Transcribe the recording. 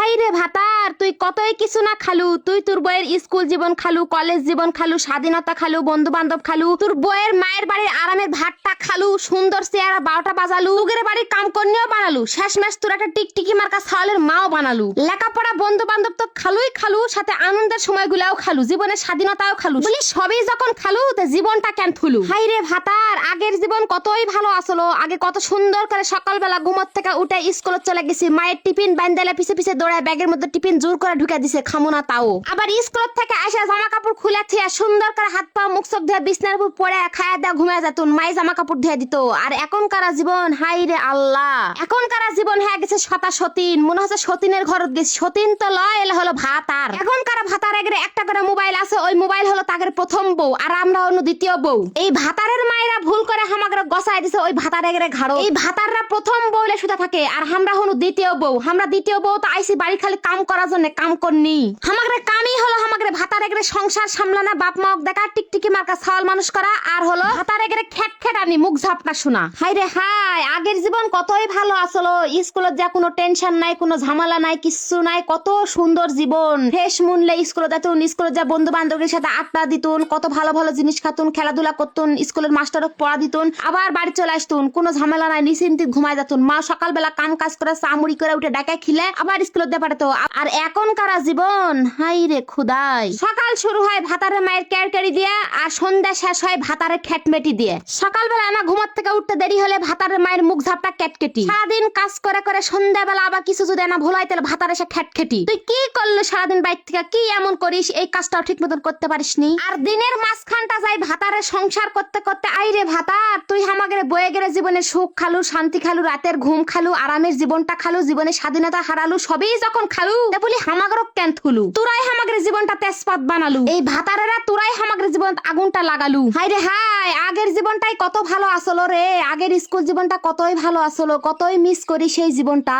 High রে ভাতার, তুই কতই কিছু না খালু। তুই তোর বইয়ের স্কুল জীবন খালু, কলেজ জীবন খালু, স্বাধীনতা খালু, বন্ধু বান্ধব খালু, তোর বইয়ের মায়ের বাড়ির আরামের ভাতটা খালু, সুন্দর চেহারা 12টা বাজালু, তুগের বাড়ির কাম কন্যাও বানালু, শেষমেশ তোর একটা টিকটিকি মার্কা ছাওয়ালের মাও বানালু। লেখাপড়া বন্ধু বান্ধব তো খালুই খালু, সাথে আনন্দের সময়গুলাও খালু, জীবনের স্বাধীনতাও খালু। বলি সবই যখন খালু, তে জীবনটা কেন থুলু? হাই রে ভাতার, আগের জীবন কতই ভালো আসলো। আগে কত সুন্দর করে সকালবেলা ঘুমত থেকে উঠে স্কুলে চলে গেছি, মায়ের টিফিন বান্দালে পিছে পিছে দৌড়ায় ব্যাগের মধ্যে টিফিন জোর করে ঢুকে দিছে, খামো না তাও। আবার স্কুল থেকে এসে জামা কাপড় খুলে থিয়া সুন্দর করে হাত পা মুখ চোখ ধুয়ে বিছনার উপর পড়ে খায়া দেয়া ঘুমিয়ে যেতুন, মাই জামা কাপড় ধুয়ে দিত। আর এখনকার জীবন, হাই রে আল্লাহ, এখনকার জীবন হয়ে গেছে শতা সতীন। মনে হচ্ছে সতীনের ঘরত গেছি, সতীন তো লয়, এলে হলো ভাতার। এখনকার ভাতার এগরে একটা করে মোবাইল আছে, ওই মোবাইল হলো তাদের প্রথম বউ, আর আমরা অন্য দ্বিতীয় বউ। এই ভাতারের মায়েরা ভুল করে হামাগরে গসায় দিছে ওই ভাতার এগরে ঘাড়ো। এই ভাতাররা প্রথম বউলে শুতে থাকে, আর আমরা হলো দ্বিতীয় বউ। আমরা দ্বিতীয় বউ তো আইসি বাড়ি খালি কাম করার জন্য, কাম করনি। হামাগরে কামই হলো হামাগরে ভাতার এগরে সংসার সামলানা, বাপ মাওক দেখা, টিকটিকি মার্কা ছাওয়াল মানুষ করা, আর হলো ভাতার এগরে খেট খেটানি মুখ ঝাপটা শোনা। হাই রে হাই, আগের জীবন কতই ভালো আসলো। স্কুলে যা কোনো টেনশন নাই, কোনো ঝামেলা নাই, কিচ্ছু নাই, কত সুন্দর জীবন। ফ্রেশ মূল্যে স্কুলে যেতুন, স্কুলে যা বন্ধু বান্ধবের সাথে আড্ডা দিতুন, কত ভালো ভালো জিনিস খাতুন, খেলাধুলা করতুন, স্কুলের মাস্টারক পড়া দিতুন, আবার বাড়ি চলে আসতুন, কোনো ঝামেলা নাই, নিশ্চিন্তে ঘুমায় যেতুন। মা সকালবেলা কাম কাজ করে চামুড়ি করে উঠে ডাকায় খিলে আবার স্কুলে দিয়ে পাঠাতো। আর এখনকার জীবন, হাই রে খুদাই, সকাল শুরু হয় ভাতারের মায়ের কেরকেরি দিয়ে, আর সন্ধ্যা শেষ হয় ভাতারের খেটমেটি দিয়ে। সকালবেলা না ঘুমার থেকে উঠতে দেরি হলে ভাতারের মায়ের মুখ ঝাপটা কেটকেটি। সারাদিন কাজ করে করে সন্ধ্যাবেলা আবার কিছু যদি না ভুলাই, তাহলে ভাতার এসে খেটখেটি। তুই কি করলো সারাদিন বাইর থেকে, কি এমন করিস, এই কাজটাও ঠিক মতন করতে পারিসনি। আর দিনের মাঝখানটা যাই ভাতারের সংসার করতে করতে। আইরে ভাতার, তুই হামাগরে বয়ে গেলে জীবনের সুখ খালু, শান্তি খালু, রাতের ঘুম খালু, আরামের জীবনটা খালু, জীবনের স্বাধীনতা হারালু, সবই যখন খালু, তা বলি হামাগর কেন থুলু? তোরাই হামাগরে জীবনটা তেজপাত বানালু। এই ভাতারেরা তোরাই হামাগরে জীবন আগুনটা লাগালু। হাই রে হাই, আগের জীবনটাই কত ভালো আসলো রে। আগের স্কুল জীবনটা কতই ভালো আসলো, কতই মিস করি সেই জীবনটা।